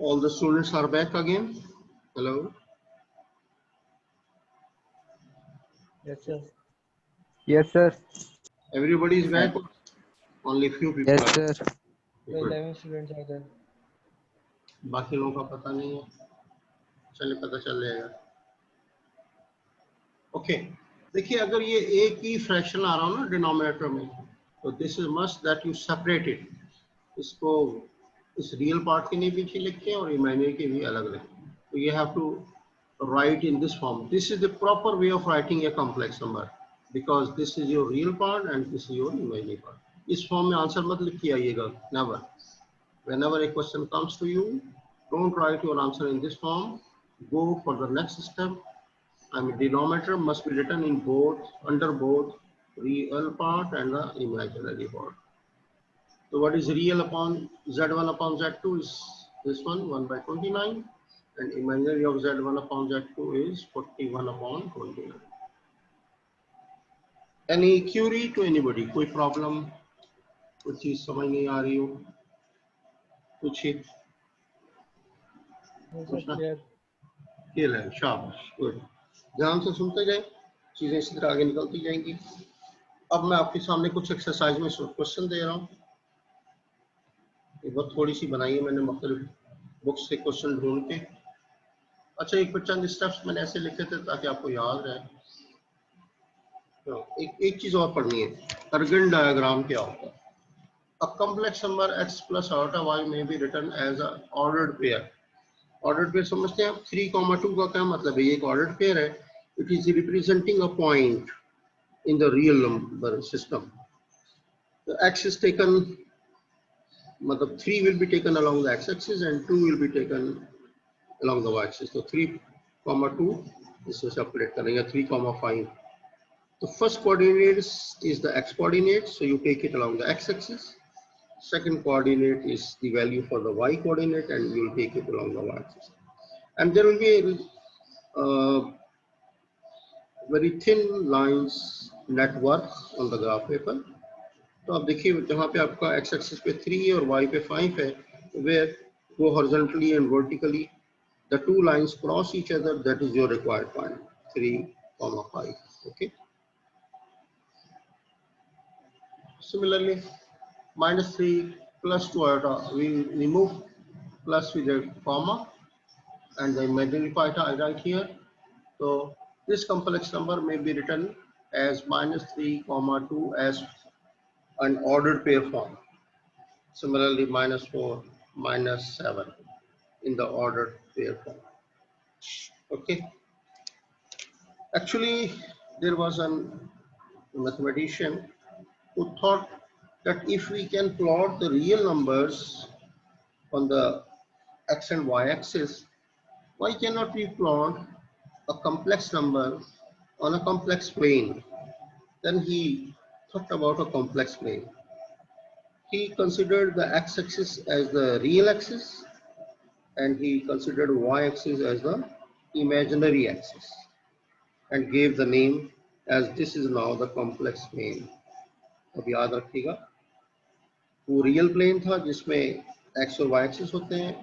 All the students are back again. Hello. Yes, sir. Yes, sir. Everybody is back. Only few people Yes, are. sir. So 11 students are there. बाकी लोगों का पता नहीं है. चलिए पता चल जाएगा. ओके. देखिए अगर ये एक ही फ्रैक्शन आ रहा हो ना डिनोमिनेटर में, तो this is must that you separate it. इसको इस रियल पार्ट के लिए पीछे लिखें और इमेजिनरी के भी अलग लिखें. तो you have to write in this form. This is the proper way of writing a complex number because this is your real part and this is your imaginary part. इस फॉर्म में answer मत लिखिए आइएगा. Never. Whenever a question comes to you, don't write your answer in this form. Go for the next step. I mean, denominator must be written in both, under both real part and the imaginary part. So what is real upon z1 upon z2 is this one, 1 by 29. And imaginary of z1 upon z2 is 41 upon 29. Any query to anybody? कोई problem? कुछ चीज समझ नहीं आ रही हो? पूछिए. No, sir, clear. Clear है. शाबाश. गुड. ध्यान से सुनते जाए. चीजें इसी तरह आगे निकलती जाएंगी. अब मैं आपके सामने कुछ एक्सरसाइज में क्वेश्चन दे रहा हूँ. एक बार थोड़ी सी बनाई है मैंने मुख्तलिफ बुक्स से क्वेश्चन ढूंढ के. अच्छा एक चंद स्टेप्स मैंने ऐसे लिखे थे ताकि आपको याद रहे. एक चीज और पढ़नी है. अर्गन डायग्राम क्या होता है? A complex number x plus iota y may be written as a ordered pair. Ordered pair समझते हैं आप? 3, 2 का क्या मतलब है? ये एक ordered pair है. It is representing a point in the real number system. The x is taken, मतलब 3 will be taken along the x-axis and 2 will be taken along the y-axis. So 3, 2 इससे separate करेंगे. 3, 5. The first coordinate is the x coordinate, so you take it along the x-axis. Second coordinate is the value for the y coordinate and you will take it along the y-axis. And there will be very thin lines network on the graph paper. तो आप देखिए जहाँ पे आपका x-axis पे 3 और y पे 5 है, where go horizontally and vertically the two lines cross each other, that is your required point. 3, 5. Okay. Similarly, -3 plus 2 iota, we remove plus with a comma and the imaginary part I write here. So this complex number may be written as -3, 2 as an ordered pair form. Similarly, -4, -7 in the ordered pair form. Okay. Actually, there was a mathematician who thought that if we can plot the real numbers on the x and y axis, why cannot we plot a complex number on a complex plane? Then he thought about a complex plane. He considered the x-axis as the real axis and he considered y-axis as the imaginary axis and gave the name as this is now the complex plane. अब याद रखिएगा, वो real plane था जिसमें x और y axis होते हैं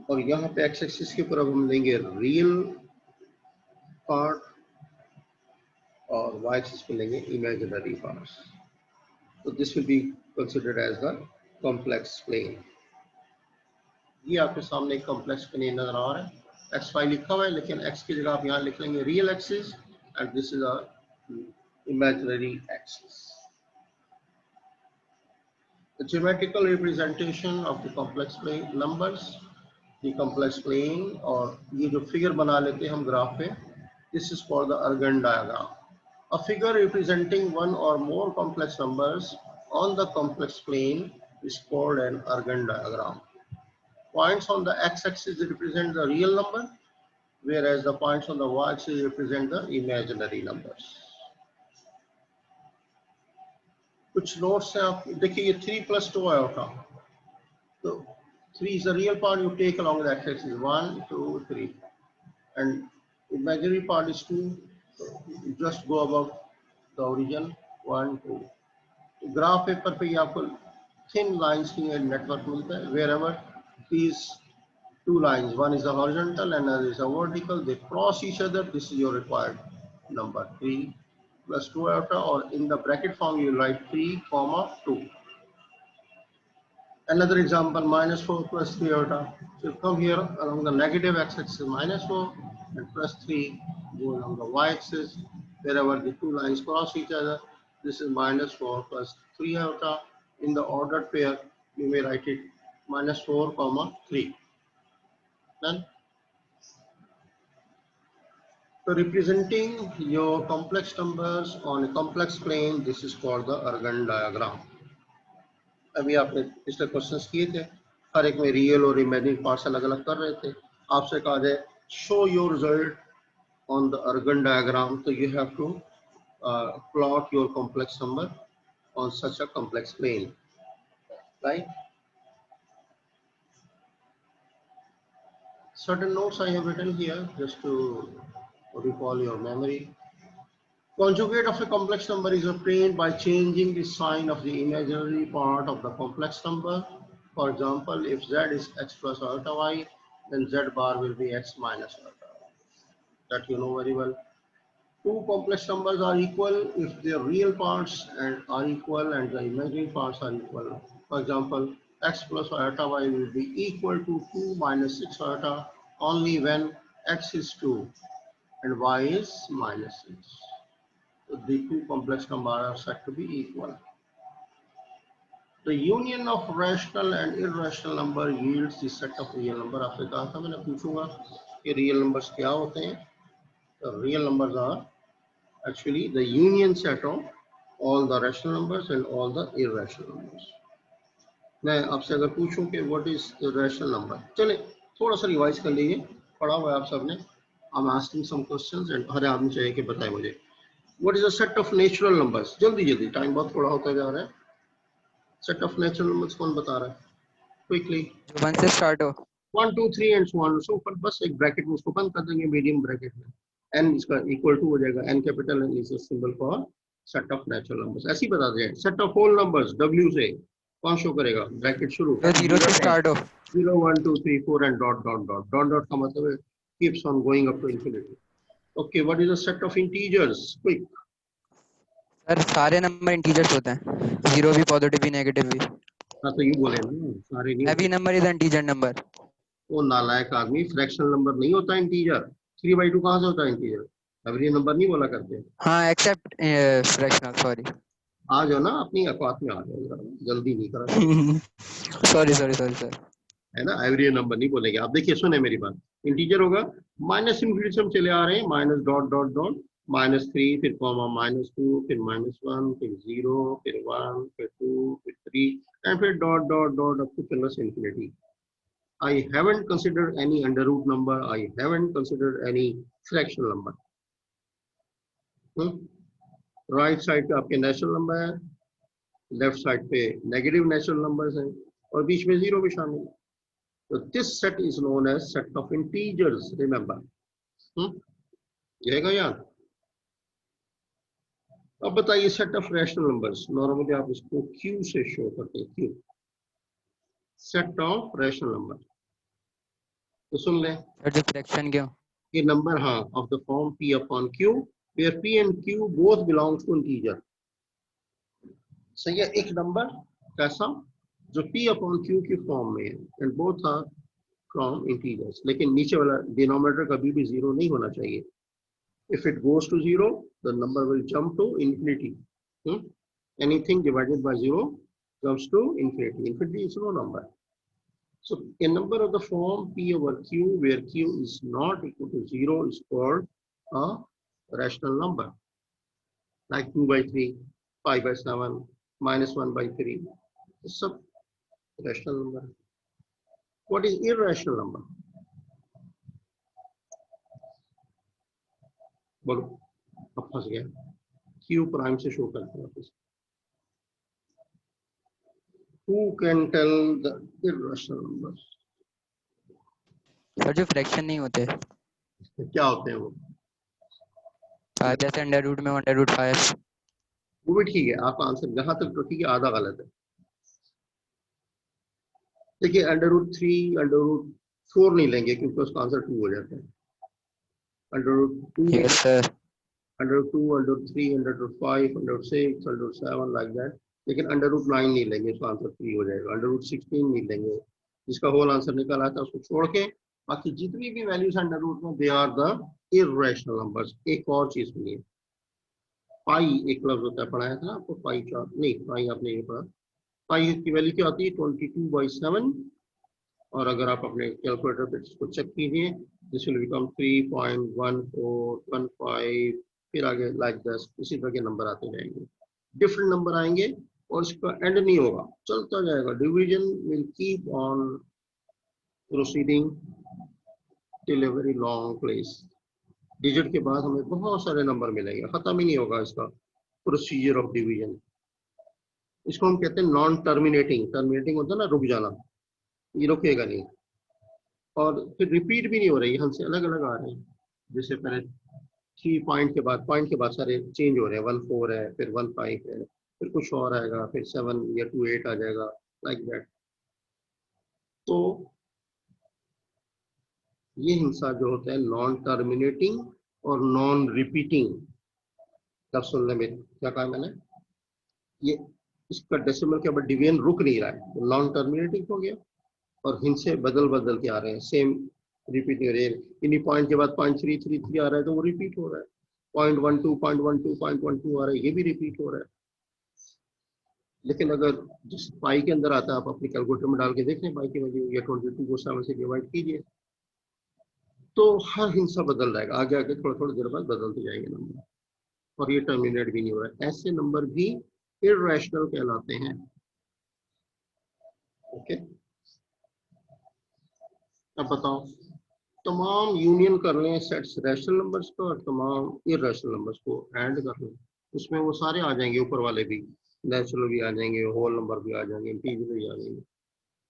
और यहाँ पे x एक्सिस के ऊपर अब हम लेंगे रियल पार्ट और y एक्सिस पे लेंगे इमेजिनरी पार्ट्स. तो this will be considered as the complex plane. ये आपके सामने एक कॉम्प्लेक्स प्लेन नजर आ रहा है. x y लिखा हुआ है लेकिन x की जगह आप यहाँ लिख लेंगे real axis and this is a imaginary axis. The geometrical representation of the complex plane numbers, the complex plane, और ये जो figure बना लेते हैं हम ग्राफ पे, this is for the Argand diagram. A figure representing one or more complex numbers on the complex plane is called an Argand diagram. Points on the x-axis represent the real number, whereas the points on the y-axis represent the imaginary numbers. कुछ notes हैं आप देखिए. ये 3 plus 2 iota, तो 3 is the real part you take along the x-axis, 1, 2, 3, and imaginary part is 2, so you just go above the origin, 1, 2. Graph paper पे आपको thin lines की network मिलता है. wherever these two lines, one is a horizontal and another is a vertical, they cross each other. This is your required number, 3 plus 2 iota, or in the bracket form you write 3 comma 2. Another example, minus 4 plus 3 iota. So you come here along the negative x-axis minus 4 and plus 3 go along the y-axis. Wherever the two lines cross each other, this is minus 4 plus 3 iota. In the ordered pair, you may write it minus 4 comma 3. Then, so representing your complex numbers on a complex plane, this is called the Argand diagram. अभी आपने पिछले questions किए थे, हर एक में real और imaginary parts अलग अलग कर रहे थे. आपसे कहा जाए show your result on the Argand diagram, तो you have to plot your complex number on such a complex plane, right? Certain notes I have written here just to recall your memory. Conjugate of a complex number is obtained by changing the sign of the imaginary part of the complex number. For example, if z is x plus iota y, then z bar will be x minus iota y. That you know very well. Two complex numbers are equal if their real parts are equal and the imaginary parts are equal. For example, x plus iota y will be equal to 2 minus 6 iota only when x is 2 and y is minus 6. So the two complex numbers are said to be equal. The union of rational and irrational number yields the set of real number. आपसे कहा था मैंने पूछूंगा कि real numbers क्या होते हैं. The real numbers are actually the union set of all the rational numbers and all the irrational numbers. मैं आपसे अगर पूछूं कि what is the rational number, चले थोड़ा सा रिवाइज कर लीजिए, पढ़ा हुआ है आप सबने. I'm asking some questions and हर आदमी चाहिए कि बताए मुझे. What is a set of natural numbers? जल्दी जल्दी, टाइम बहुत थोड़ा होता जा रहा है. Set of natural numbers कौन बता रहा है? Quickly. जो 1 से स्टार्ट हो. 1 2 3 and so on and so forth. बस एक ब्रैकेट में उसको बंद कर देंगे, मीडियम ब्रैकेट में. n इसका इक्वल टू हो जाएगा, n capital n is a symbol for set of natural numbers. ऐसे ही बता दें. Set of whole numbers w से कौन शो करेगा? ब्रैकेट शुरू. जो 0 से स्टार्ट हो. 0 1 2 3 4 and dot dot dot dot dot का मतलब है keeps on going up to infinity. Okay, what is a set of integers? Quick. Sir सारे नंबर इंटीजर्स होते हैं, 0 भी, पॉजिटिव भी, नेगेटिव भी. हाँ तो ये बोले ना, सारे नहीं. Every number is integer number. वो नालायक आदमी, फ्रैक्शनल नंबर नहीं होता इंटीजर. 3/2 कहाँ से होता है इंटीजर? एवरी नंबर नहीं बोला करते. हाँ एक्सेप्ट फ्रैक्शनल. सॉरी, आ जाओ ना, अपनी औकात में आ जाओ, जल्दी नहीं करा. Sorry sorry sorry sir. है ना, एवरी नंबर नहीं बोलेंगे. आप देखिए, सुने मेरी बात. इंटीजर होगा माइनस इनफिनिटी से हम चले आ रहे हैं, माइनस डॉट डॉट डॉट -3, फिर कॉमा -2, फिर -1, फिर 0, फिर 1, फिर 2, फिर 3 एंड फिर dot dot dot up two plus infinity. I haven't considered any under root number. I haven't considered any fractional number. Right side पे आपके नेचुरल नंबर है, लेफ्ट साइड पे नेगेटिव नेचुरल नंबर्स हैं और बीच में जीरो भी शामिल है. तो this set is known as set of integers. Remember, रहेगा याद. अब बताइए set of rational numbers. Normally आप इसको क्यू से शो करते हैं. Q set of rational number. तो सुन लें जो फ्रैक्शन क्यों ये नंबर, हाँ, of the form p upon q where p and q both belongs to integer. सही है. एक नंबर कैसा जो p अपॉन q की फॉर्म में है and both are from integers. लेकिन नीचे वाला डिनोमिनेटर कभी भी जीरो नहीं होना चाहिए. If it goes to zero the number will jump to infinity. Anything divided by zero comes to infinity. Infinity is no number. So a number of the form p over q where q is not equal to 0 is called a rational number, like 2/3, 5/7, -1/3. It's a rational number. What is irrational number? बोलो, अब फंस गया. q prime से show करते हैं. Who can tell the irrational numbers? Sir जो fraction नहीं होते, क्या होते हैं वो? जैसे अंडर रूट में √5. वो भी ठीक है. आपका आंसर जहां तक तो ठीक है, आधा गलत है. देखिए, √3, 4 नहीं लेंगे क्योंकि उसका आंसर 2 हो जाता है। √2, यस सर। √2, √3, √5, √6, √7 like that. लेकिन √9 नहीं लेंगे, उसका आंसर 3 हो जाएगा। √16 नहीं लेंगे, जिसका होल आंसर निकल आता है उसको छोड़ के बाकी जितनी भी वैल्यूज अंडर रूट में, they are the irrational numbers. एक और चीज सुनिए, पाई एक लफ्ज होता है, पढ़ाया था ना आपको, पाई चार्ट नहीं, पाई आपने ये पढ़ा। पाई की वैल्यू क्या होती है? 22/7। और अगर आप अपने कैलकुलेटर पे इसको चेक कीजिए, दिस विल बिकम 3.1415, फिर आगे लाइक दिस, इसी तरह के नंबर आते जाएंगे, डिफरेंट नंबर आएंगे और इसका एंड नहीं होगा, चलता जाएगा। Division will keep on proceeding till a very long place. Digit के बाद हमें बहुत सारे नंबर मिलेंगे, खत्म ही नहीं होगा इसका प्रोसीजर ऑफ डिवीजन। इसको हम कहते हैं नॉन टर्मिनेटिंग। टर्मिनेटिंग होता है ना, रुक जाना, ये रुकेगा नहीं। और फिर रिपीट भी नहीं हो रही, हमसे अलग अलग आ रहे हैं। जैसे पहले 3 पॉइंट के बाद सारे चेंज हो रहे हैं, 1 4 है, फिर 1 5 है, फिर कुछ और आएगा, फिर 7 या 2 8 आ जाएगा, लाइक दैट। तो ये हिंसा जो होता है नॉन टर्मिनेटिंग और नॉन रिपीटिंग। तब सुनने में क्या कहा मैंने, ये इसका डेसिमल के बाद डिवीजन रुक नहीं रहा है, नॉन टर्मिनेटिंग हो गया। और हिंसे बदल बदल के आ रहे हैं, सेम रिपीट हो रहे हैं। इन्हीं पॉइंट के बाद 0.333 आ रहा है तो वो रिपीट हो रहा है। 0.12 0.12 आ रहा है, ये भी रिपीट हो रहा है। लेकिन अगर जिस पाई के अंदर आता है, आप अपने कैलकुलेटर में डाल के देख लें पाई की वैल्यू, या 22 को 7 से डिवाइड कीजिए, तो हर हिंसा बदल जाएगा, आगे आगे थोड़ा थोड़ा देर बाद बदलते जाएंगे नंबर। और ये टर्मिनेट भी नहीं हो रहा है। ऐसे नंबर भी इर्रेशनल कहलाते हैं। ओके, अब बताओ, तमाम यूनियन कर लें सेट्स रैशनल नंबर्स को और तमाम इर्रेशनल नंबर्स को ऐड कर लें, उसमें वो सारे आ जाएंगे, ऊपर वाले भी, नेचुरल भी आ जाएंगे, होल नंबर भी आ जाएंगे, इंटीजर भी आ जाएंगे।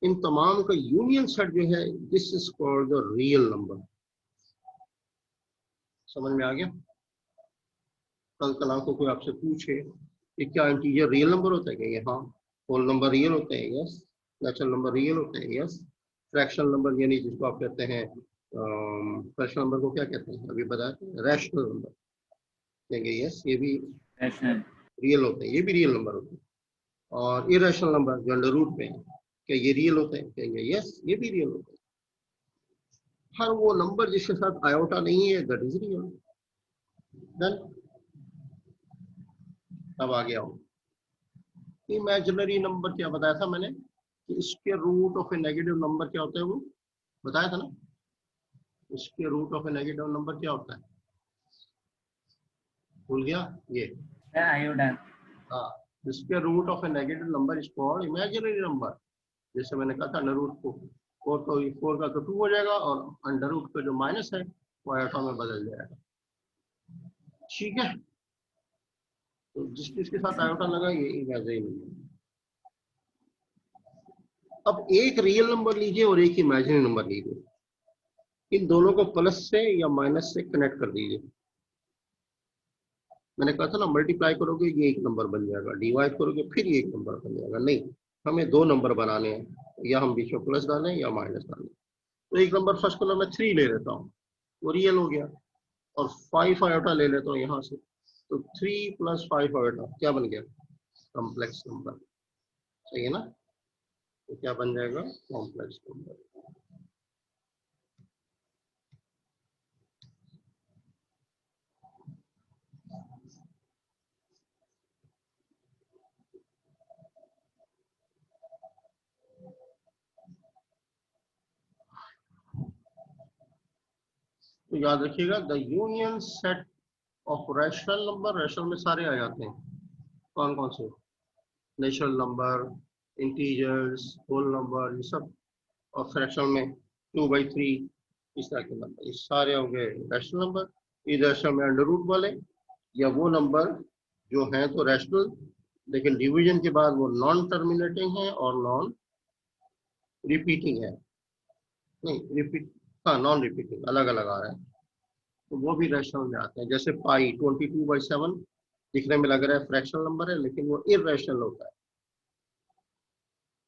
इन तमाम का यूनियन सेट जो है, this is called the real number. समझ में आ गया? कल कल को कोई आपसे पूछे कि क्या इंटीजर रियल नंबर होता है, कहेंगे हाँ। होल नंबर रियल होते हैं, यस। नेचुरल नंबर रियल होते हैं, यस। फ्रैक्शनल नंबर यानी जिसको आप कहते हैं, फ्रैक्शनल नंबर को क्या कहते हैं अभी बताया, रैशनल नंबर, कहेंगे यस, ये भी रियल होते हैं, ये भी रियल नंबर होते हैं। और इरेशनल नंबर जो अंडर रूट पे हैं, क्या ये रियल होते हैं, कहेंगे यस, ये भी रियल होते हैं। हर वो नंबर जिसके साथ आयोटा नहीं है, दैट इज रियल। डन। अब आ गया हूँ, इमेजिनरी नंबर क्या बताया था मैंने, कि इसके root of a negative number क्या होता है, वो बताया था ना। इसके root of a negative number क्या होता है, भूल गया ये? आयोडा। हाँ, इसके root of a negative number is called imaginary number. जैसे मैंने कहा था अंडर रूट को 4 का तो 2 हो जाएगा, और अंडर रूट का जो माइनस है वो आयोटा में बदल जाएगा। ठीक है, तो जिस चीज के साथ आयोटा लगा ये इमेजिनरी नंबर। अब एक रियल नंबर लीजिए और एक इमेजिनरी नंबर लीजिए, इन दोनों को प्लस से या माइनस से कनेक्ट कर दीजिए। मैंने कहा था ना, मल्टीप्लाई करोगे ये एक नंबर बन जाएगा, डिवाइड करोगे फिर ये एक नंबर बन जाएगा। नहीं, हमें 2 नंबर बनाने हैं, या हम बीच में प्लस डालें या माइनस डालें। तो एक नंबर फर्स्ट कॉलम में 3 ले लेता हूँ, वो रियल हो गया। और 5 आयोटा ले लेता हूँ यहाँ से, तो 3 + 5 आयोटा क्या बन गया, कॉम्प्लेक्स नंबर। सही है ना? तो क्या बन जाएगा, कॉम्प्लेक्स नंबर। तो याद रखिएगा, the union set of rational number, rational में सारे आ जाते हैं, कौन कौन से, natural number, integers, whole number, ये सब। और फ्रैक्शनल में 2/3, इस तरह के नंबर, ये सारे हो गए रैशनल नंबर। इस रैशनल में अंडर रूट वाले, या वो नंबर जो हैं तो रैशनल, लेकिन डिवीजन के बाद वो नॉन टर्मिनेटिंग है और नॉन रिपीटिंग है। नहीं रिपीट, हाँ नॉन रिपीटिंग, अलग अलग आ रहा है, तो वो भी रैशनल में आते हैं। जैसे पाई 22/7 दिखने में लग रहा है फ्रैक्शनल नंबर है, लेकिन वो इर्रेशनल होता है।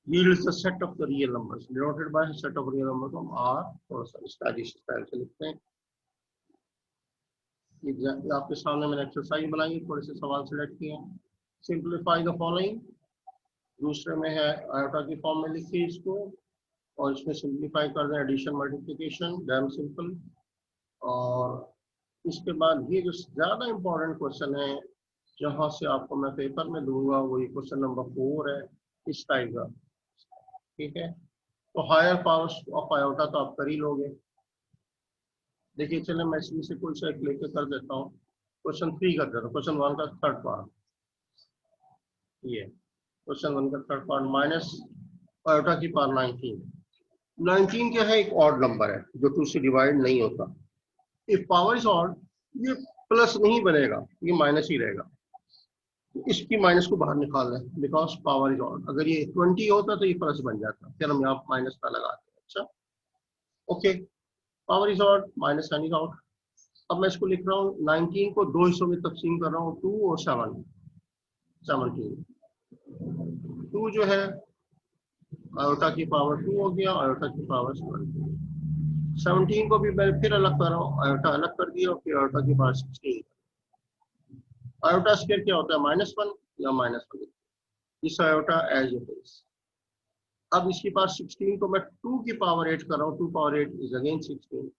yields the set of the real numbers denoted by set of real numbers हम R थोड़ा सा स्टाइलिश स्टाइल से लिखते हैं। ये आपके सामने मैंने एक्सरसाइज बनाई, थोड़े से सवाल सिलेक्ट किए हैं। सिंप्लीफाई द फॉलोइंग, दूसरे में है आयोटा की फॉर्म में लिखिए इसको, और इसमें सिंप्लीफाई कर दें एडिशन मल्टीप्लिकेशन, डैम सिंपल। और इसके बाद ये जो ज्यादा इंपॉर्टेंट क्वेश्चन है जहां से आपको मैं पेपर में दूंगा, वो ये क्वेश्चन नंबर 4 है इस टाइप का, ठीक है। तो हायर पावर्स ऑफ आयोटा तो आप कर ही लोगे। देखिए चले मैं इसमें से कोई सा एक लेके कर देता हूँ। क्वेश्चन 3 कर देता हूँ, क्वेश्चन 1 का थर्ड पार्ट, ये क्वेश्चन 1 का थर्ड पार्ट माइनस आयोटा की पावर 19 क्या है, एक ऑड नंबर है जो 2 से डिवाइड नहीं होता। इफ पावर इज ऑड, ये प्लस नहीं बनेगा, ये माइनस ही रहेगा। इसकी माइनस को बाहर निकाल लें, बिकॉज पावर इज ऑड। अगर ये 20 होता तो ये प्लस बन जाता, फिर हम यहाँ माइनस का लगाते हैं। अच्छा okay, power is odd, minus sign is out. अब मैं इसको लिख रहा हूँ 19 को 2 हिस्सों में तकसीम कर रहा हूँ, 2 और 7, 17। 2 जो है आयोटा की पावर 2 हो गया, आयोटा की पावर 17 को भी मैं फिर अलग कर रहा हूँ, आयोटा अलग कर दिया, फिर आयोटा की पावर 16। आयोटा स्क्वायर क्या होता है, -1 या -1, this iota as it is. अब इसकी पावर 16 को मैं 2 की पावर 8 कर रहा हूँ, 2 पावर 8 इज अगेन 16।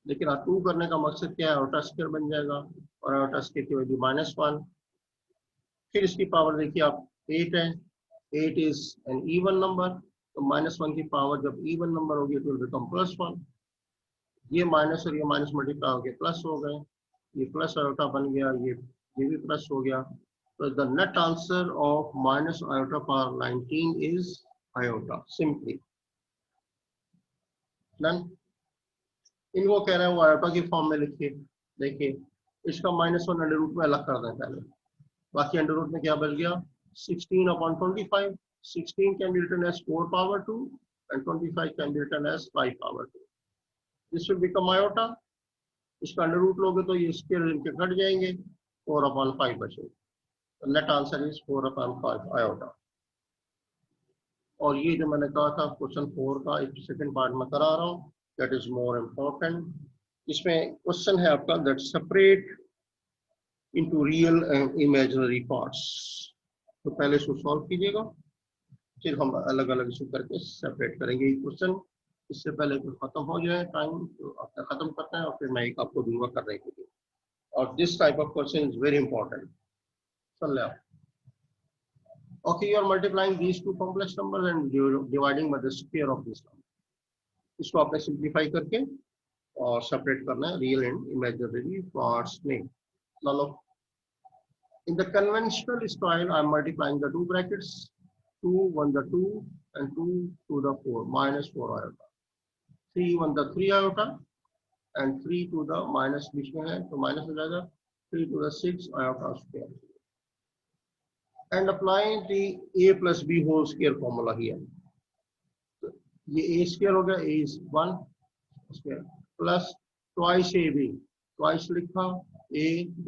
लेकिन 2 करने का मकसद क्या है, आयोटा स्क्वायर बन जाएगा, और आयोटा स्क्वायर की वैल्यू -1। फिर इसकी पावर देखिए आप 8 है, 8 इज एन इवन नंबर, तो -1 की पावर जब इवन नंबर होगी तो विल बिकम +1। ये माइनस और ये माइनस मल्टीप्लाई हो गए प्लस हो गए, ये प्लस आयोटा बन गया, ये भी प्लस हो गया। तो the net answer of minus iota power 19 is iota, simply done. इनको कह रहे हैं वो आयोटा की फॉर्म में लिखिए। देखिए इसका -1 अंडर रूट में अलग कर दें पहले, बाकी अंडर रूट में क्या बच गया, 16/25। 16 can be written as 4 power 2 and 25 can be written as 5 power 2. This will become iota. इसका अंडर रूट लोगे तो ये स्क्वायर इनके कट जाएंगे, 4/5 बचेगा। तो नेट आंसर इज 4/5 आयोटा। और ये जो मैंने कहा था क्वेश्चन 4 का एक सेकंड पार्ट में करा रहा हूँ, दैट इज मोर इम्पोर्टेंट। इसमें क्वेश्चन है आपका that separate into real and imaginary parts. तो पहले इसको सॉल्व कीजिएगा, फिर हम अलग अलग इशू करके सेपरेट करेंगे ये क्वेश्चन। इससे पहले तो खत्म हो जाए टाइम, तो आपका खत्म करते हैं और फिर मैं एक आपको दूंगा करने के लिए। और this type of question is very important. चल रहा okay, you are multiplying these two complex numbers and dividing by the square of this number. इसको आपने सिंप्लीफाई करके और सेपरेट करना है रियल एंड इमेजिनरी पार्ट्स में। चलो in the conventional style I am multiplying the two brackets, 2 1 the 2 and 2 to the 4 -4 iota, 3 1 the 3 iota and 3 to the minus बीच में है तो माइनस हो जाएगा, 3 to the 6 iota square, and apply the a plus b whole square formula here. तो ये a square हो गया, a is 1 square plus twice ab, twice लिखा ab,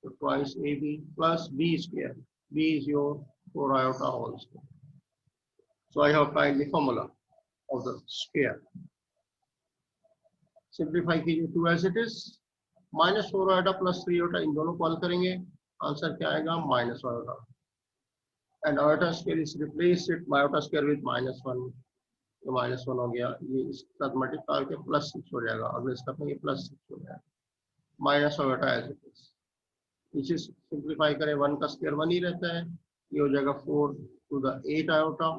so twice ab plus b square, b is your 4 iota whole square. So I have applied the formula of the square. Simplify कीजिए 2 as it is, -4 iota plus 3 iota, इन दोनों को हल करेंगे, answer क्या आएगा -1 iota, and iota square is replace it by iota square with -1, तो -1 हो गया, ये इसके साथ मल्टीप्लाई करके +6 हो जाएगा, अगले स्टेप में ये +6 हो जाएगा, minus iota as it is। इसे सिंप्लीफाई करें, 1 का स्क्वायर 1 ही रहता है, ये हो जाएगा 4 to the 8 iota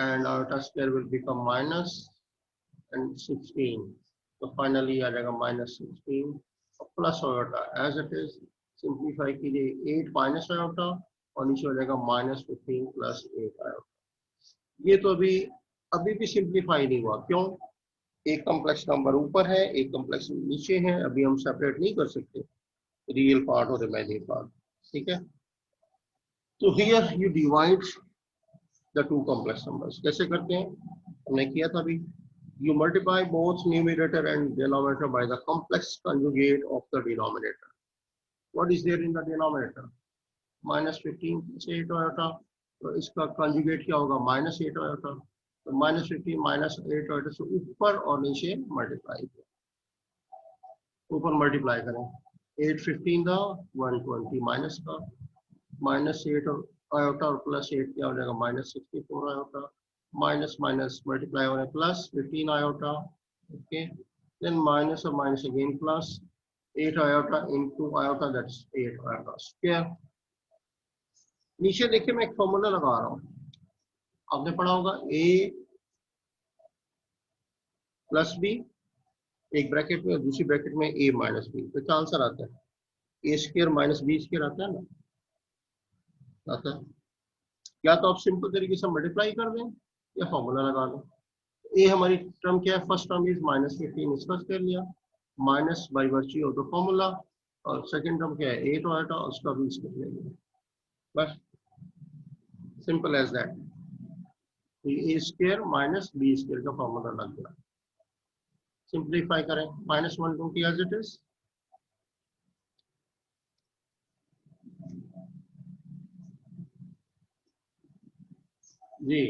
and iota square will become minus and 16, तो फाइनली आ जाएगा -16 और plus iota as it is। Simplify कीजिए 8 माइनस iota और नीचे हो जाएगा -15 प्लस 8 iota। ये तो अभी भी सिंप्लीफाई नहीं हुआ, क्यों, एक कॉम्प्लेक्स नंबर ऊपर है एक कॉम्प्लेक्स नीचे है, अभी हम सेपरेट नहीं कर सकते रियल पार्ट और इमेजिनरी पार्ट, ठीक है। तो here you divide the two complex numbers, कैसे करते हैं, हमने किया था अभी, you multiply both numerator and denominator by the complex conjugate of the denominator. What is there in the denominator? -15 plus 8 iota तो इसका कॉन्जुगेट क्या होगा, -8 आयोटा। तो -50 -8 आयोटा से ऊपर और नीचे मल्टीप्लाई, ऊपर मल्टीप्लाई करें। 8 15 था 120 माइनस का -8 आयोटा और +8 क्या हो जाएगा, -64 आयोटा। माइनस माइनस मल्टीप्लाई हो रहा है, +15 आयोटा। ओके, देन माइनस और minus again plus 8 iota into iota, that's 8 iota square. नीचे देखिए मैं एक फॉर्मूला लगा रहा हूँ, आपने पढ़ा होगा a + b, एक ब्रैकेट में और दूसरी ब्रैकेट में a - b, तो क्या आंसर आता है, a² - b² आता है ना, आता है। या तो आप सिंपल तरीके से मल्टीप्लाई कर दें या फॉर्मूला लगा दें। ए हमारी टर्म क्या है, फर्स्ट टर्म इज -15, इसका स्क्वायर लिया, minus by virtue of the formula, और सेकंड टर्म क्या है 8 आया था, उसका भी स्क्वायर ले लिया, बस simple as that. a² - b² का फॉर्मूला लग गया। सिंप्लीफाई करें, -120 एज इट इज, जी,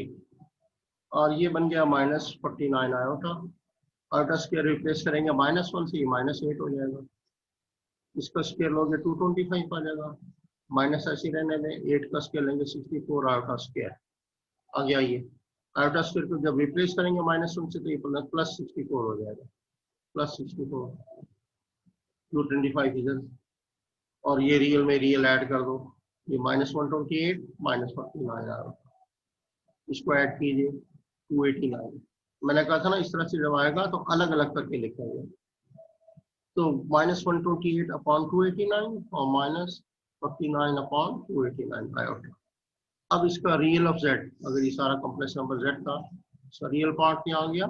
और ये बन गया -49 आयोटा। आयोटा स्क्वायर रिप्लेस करेंगे -1 से, -8 हो जाएगा, इसका स्क्वायर लोगे 225 आ जाएगा, माइनस ऐसे रहने में 8 का स्क्वायर लेंगे 64 आयोटा स्क्वायर आ गया। ये आयोटा स्क्वायर को जब रिप्लेस करेंगे -1 से तो ये +64 हो जाएगा, +64 225 इधर, और ये रियल में रियल ऐड कर दो, ये -128 -49 आएगा, इसको ऐड कीजिए 289। मैंने कहा था ना इस तरह से जब आएगा तो अलग अलग करके लिखेंगे, तो -128 अपॉन 289 और -49 अपॉन 289 आयोटा। अब इसका रियल ऑफ z, अगर ये सारा कॉम्प्लेक्स नंबर z था, इसका रियल पार्ट क्या आ गया,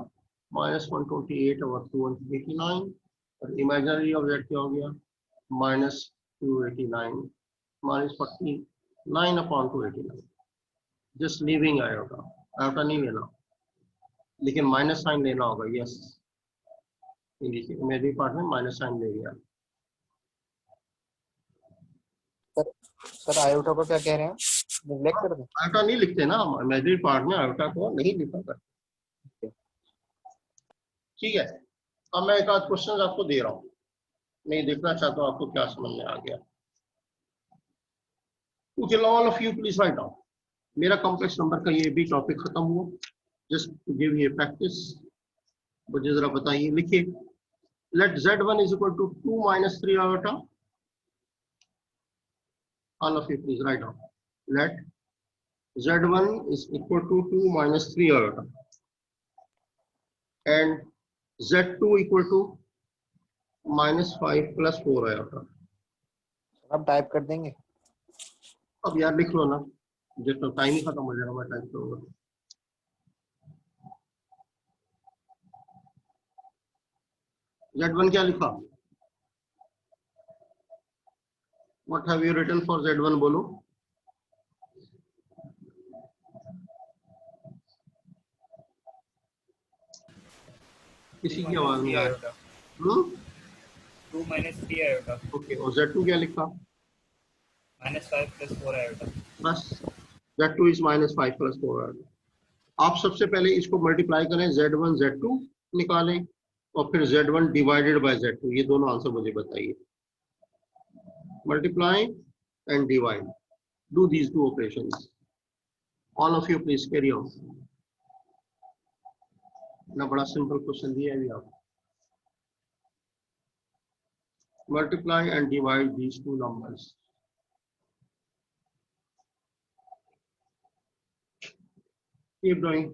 -128 ओवर 289, और इमेजिनरी ऑफ z क्या हो गया, -289 -49 upon 289, just leaving iota, iota नहीं लेना, लेकिन माइनस साइन लेना होगा, यस, इमेजिनरी पार्ट में माइनस साइन ले गया। सर आयोटा को क्या कह रहे हैं, नेग्लेक्ट कर दें? आयोटा नहीं लिखते ना, इमेजिनरी पार्ट में आयोटा को नहीं लिखा करते, ठीक है। अब मैं एक आध क्वेश्चन आपको दे रहा हूँ, मैं देखना चाहता हूँ आपको क्या समझ में आ गया। Okay, all of you please write down. मेरा कॉम्प्लेक्स नंबर का ये भी टॉपिक खत्म हुआ, just to give you practice. मुझे जरा बताइए, लिखिए, let z1 is equal to 2 - 3 iota. All of you please write down, let z1 is equal to 2 - 3 iota and z2 equal to -5 + 4 iota। अब टाइप कर देंगे। अब यार लिख लो ना, जितना टाइम ही खत्म हो जाएगा मैं टाइप करूंगा। z1 क्या लिखा, what have you written for z1, बोलो। किसी की आवाज नहीं आ रही। 2 - 3 iota, ओके, और z2 क्या लिखा, -5 + 4 iota। बस z2 इज -5 + 4 iota। आप सबसे पहले इसको मल्टीप्लाई करें, z1 z2 निकालें, और फिर z1 डिवाइडेड बाय z2, ये दोनों आंसर मुझे बताइए। Multiply and divide, do these two operations, all of you please carry on। ना बड़ा सिंपल क्वेश्चन दिया है अभी आप, multiply and divide these two numbers, keep doing।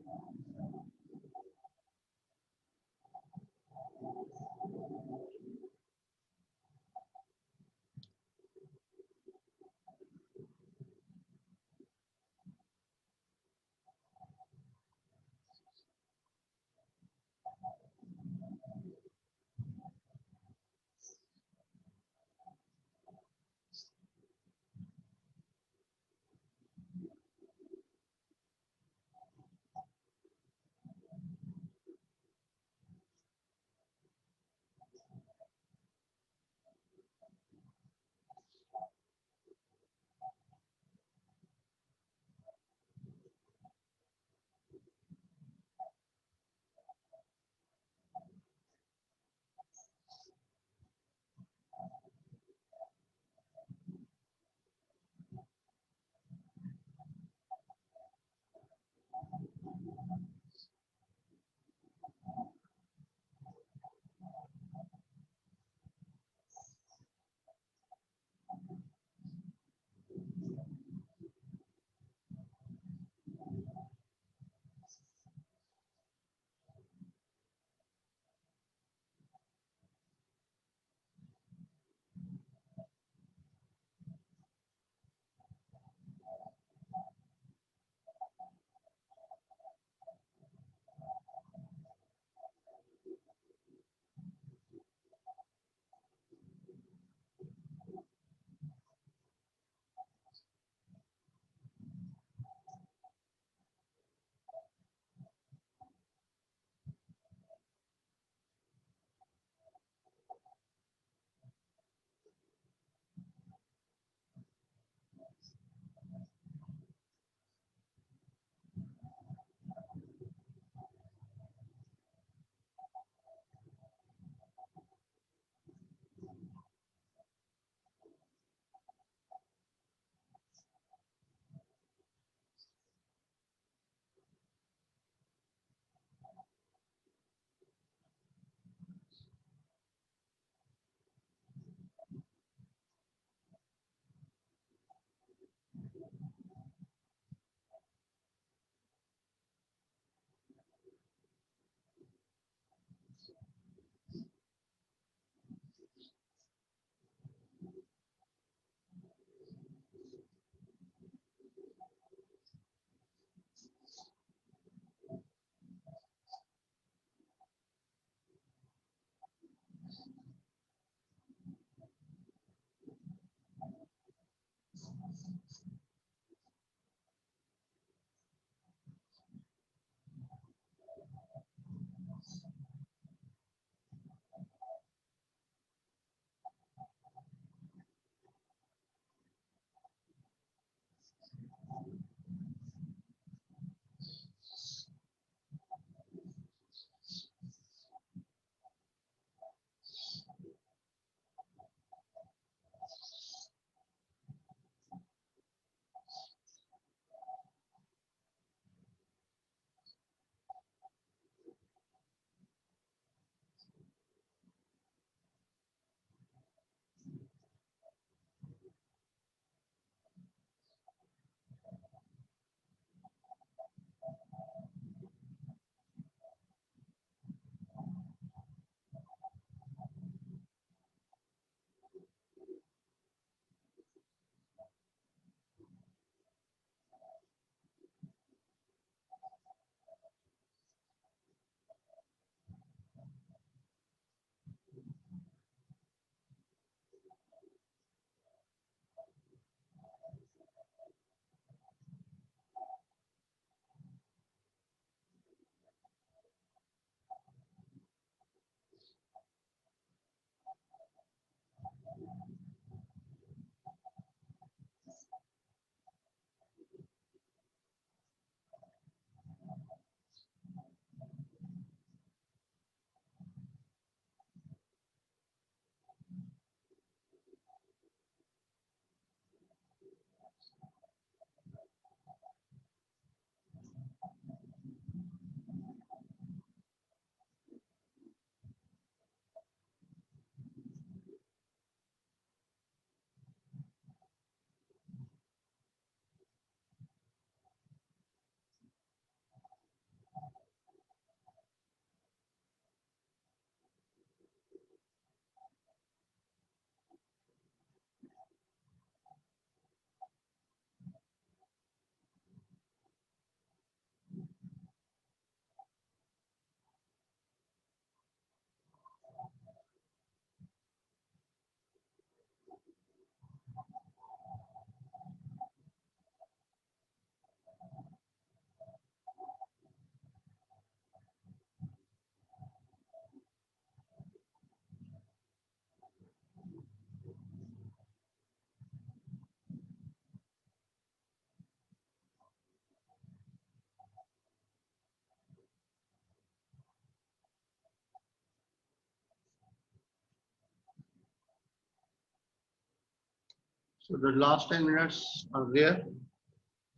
So the last 10 minutes are there.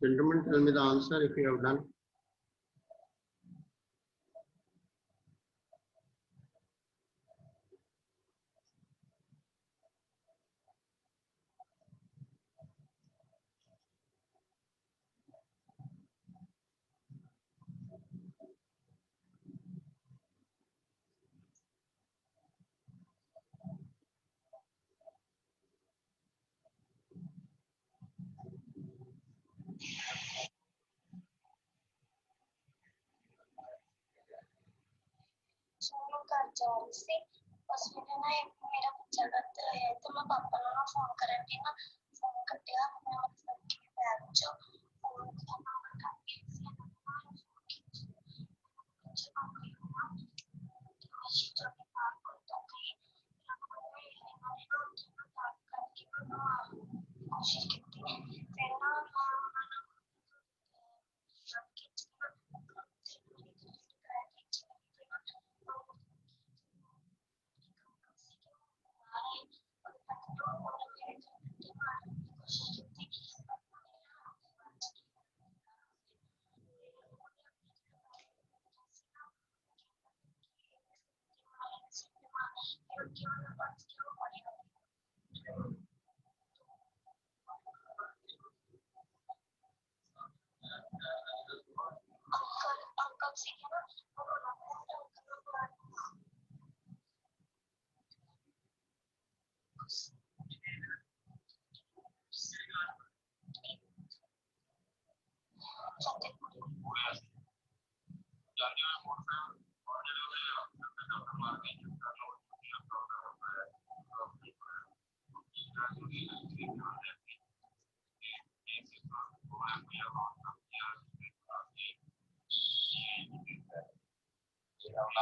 Gentlemen, tell me the answer if you have done. Sonu का job से बस मैंने ना एक मेरा बच्चा करता है तो मैं पापा ना फोन करेंगे ना फोन करते हैं अपने मतलब के बैग जो फोन का नंबर करके से हमारा फोन कीजिए बच्चे को ना आज जो भी बात करता है हमारे हमारे नाम की बात करके कोशिश करती है फिर ना सबके अंकल से ना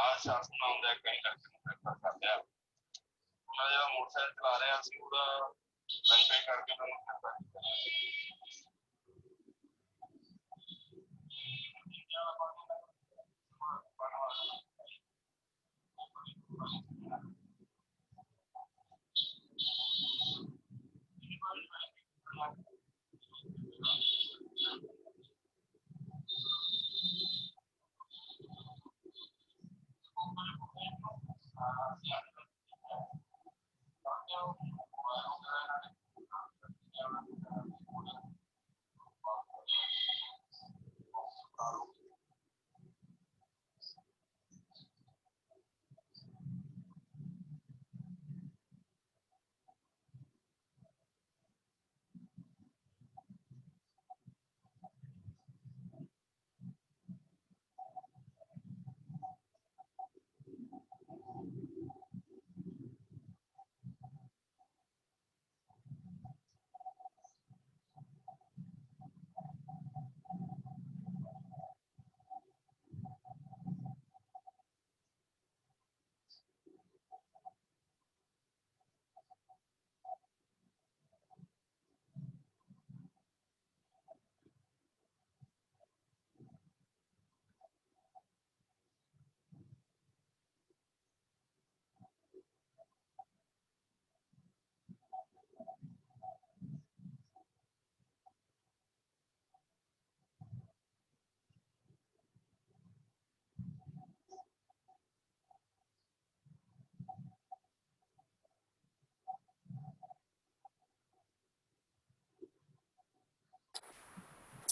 ਨਾਲ ਚਾਂਸ ਨਾ ਹੁੰਦਾ ਕਈ ਕਰਕੇ ਪ੍ਰੈਫਰ ਕਰਦੇ ਆ ਉਹਨਾਂ ਜਿਹੜਾ ਮੋਟਰਸਾਈਕਲ ਚਲਾ ਰਹੇ ਆ ਅਸੀਂ ਉਹਦਾ ਵੈਰੀਫਾਈ ਕਰਕੇ ਉਹਨਾਂ ਨੂੰ ਕਰਦਾ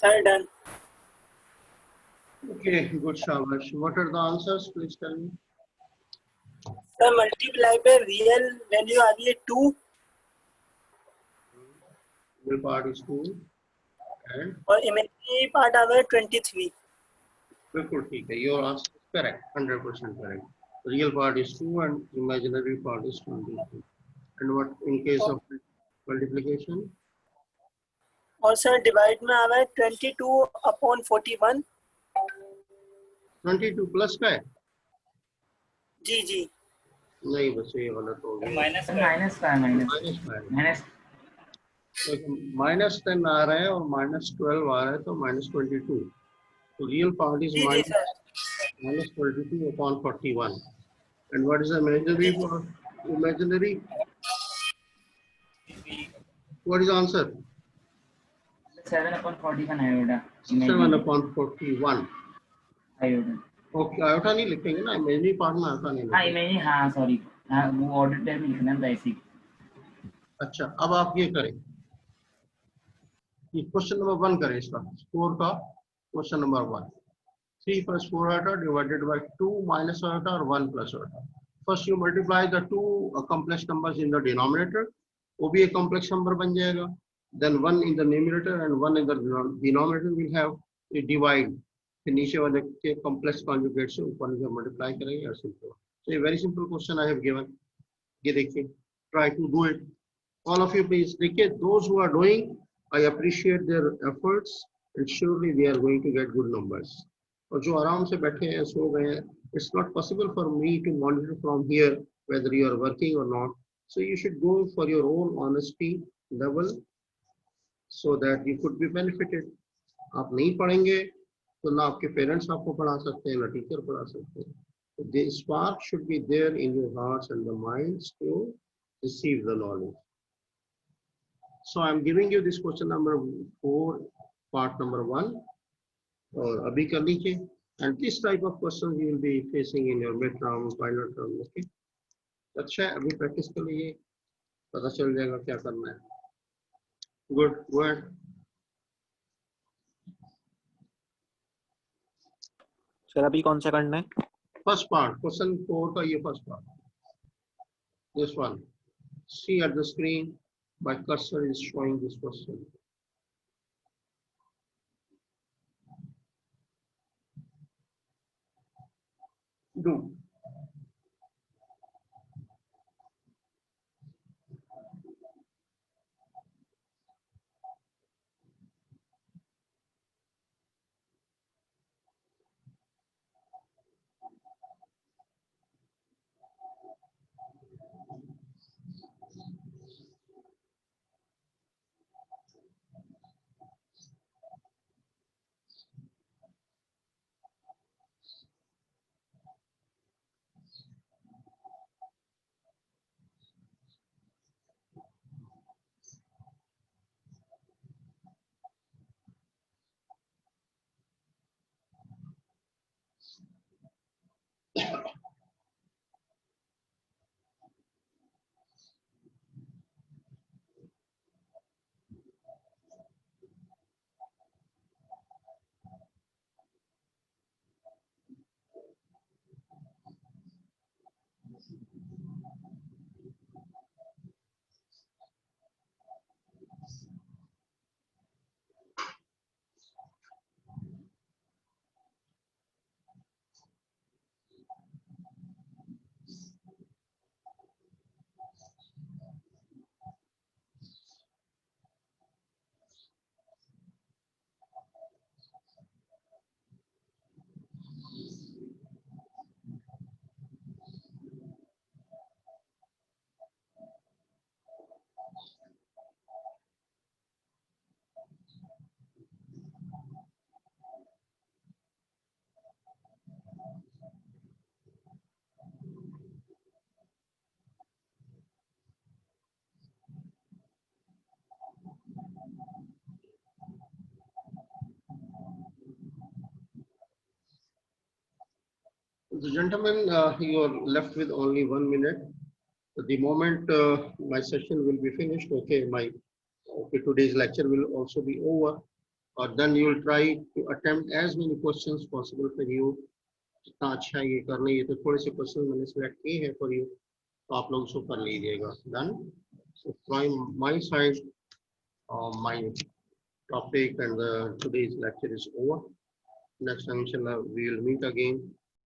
Sir, done. Okay, good Shabash. What are the answers? Please tell me. Sir, multiply by real value आ रही है 2 Real part is 2 and और imaginary part आ रहा है 23. बिल्कुल ठीक है. Your answer is correct. 100% correct. Real part is 2 and imaginary part is 22. And what in case of multiplication? और sir divide में आ रहा है 22/41. 22 प्लस का है? जी जी. नहीं बस ये गलत हो गया. माइनस माइनस का है. माइनस 10 आ रहा है और माइनस 12 आ रहा है तो माइनस 22. तो रियल पार्ट इज जी जी sir. minus 22 upon 41. And what is the imaginary part? Imaginary? What is the answer? 7/41 iota. 7 upon 41. Iota. Okay, iota नहीं लिखेंगे ना, imaginary part में iota नहीं हाँ लिखेंगे. इमेजिन हाँ सॉरी हाँ वो ऑर्डर टाइप में लिखना था ऐसे. अच्छा, अब आप ये करें. ये क्वेश्चन नंबर 1 करें इसका. स्कोर का question number 1. 3 plus 4 iota divided by 2 minus iota or 1 plus iota. First you multiply the two complex numbers in the denominator. वो भी एक complex number बन जाएगा. Then 1 in the numerator and 1 in the denominator will have a divide. फिर नीचे वाले के complex conjugate से ऊपर से multiply करेंगे और simple. So a very simple question I have given. ये देखिए. Try to do it. All of you please. देखिए those who are doing, I appreciate their efforts and surely they are going to get good numbers. और जो आराम से बैठे हैं सो गए हैं, it's not possible for me to monitor from here whether you are working or not. So you should go for your own honesty level so that you could be benefited. आप नहीं पढ़ेंगे तो ना आपके पेरेंट्स आपको पढ़ा सकते हैं ना टीचर पढ़ा सकते हैं. The spark should be there in your hearts and the minds to receive the knowledge. So I am giving you this question number 4, part number 1. और अभी कर लीजिए. And this type of questions you will be facing in your midterm, final term. Okay. अच्छा है, अभी practice कर लीजिए, पता चल जाएगा क्या करना है. Good. Go ahead. सर अभी कौन सा करना है? First part, question 4 का ये first part. This one. See at the screen. My cursor is showing this question. Do. The gentlemen, you are left with only 1 minute. The moment my session will be finished, okay, today's lecture will also be over. Then you will try to attempt as many questions possible for you. जितना अच्छा ये करना ये तो थोड़े से question मैंने select किए हैं फॉर यू, तो आप लोग उसको कर लीजिएगा. Done. So from my side, my topic and today's lecture is over. Next time, inshallah, we will meet again.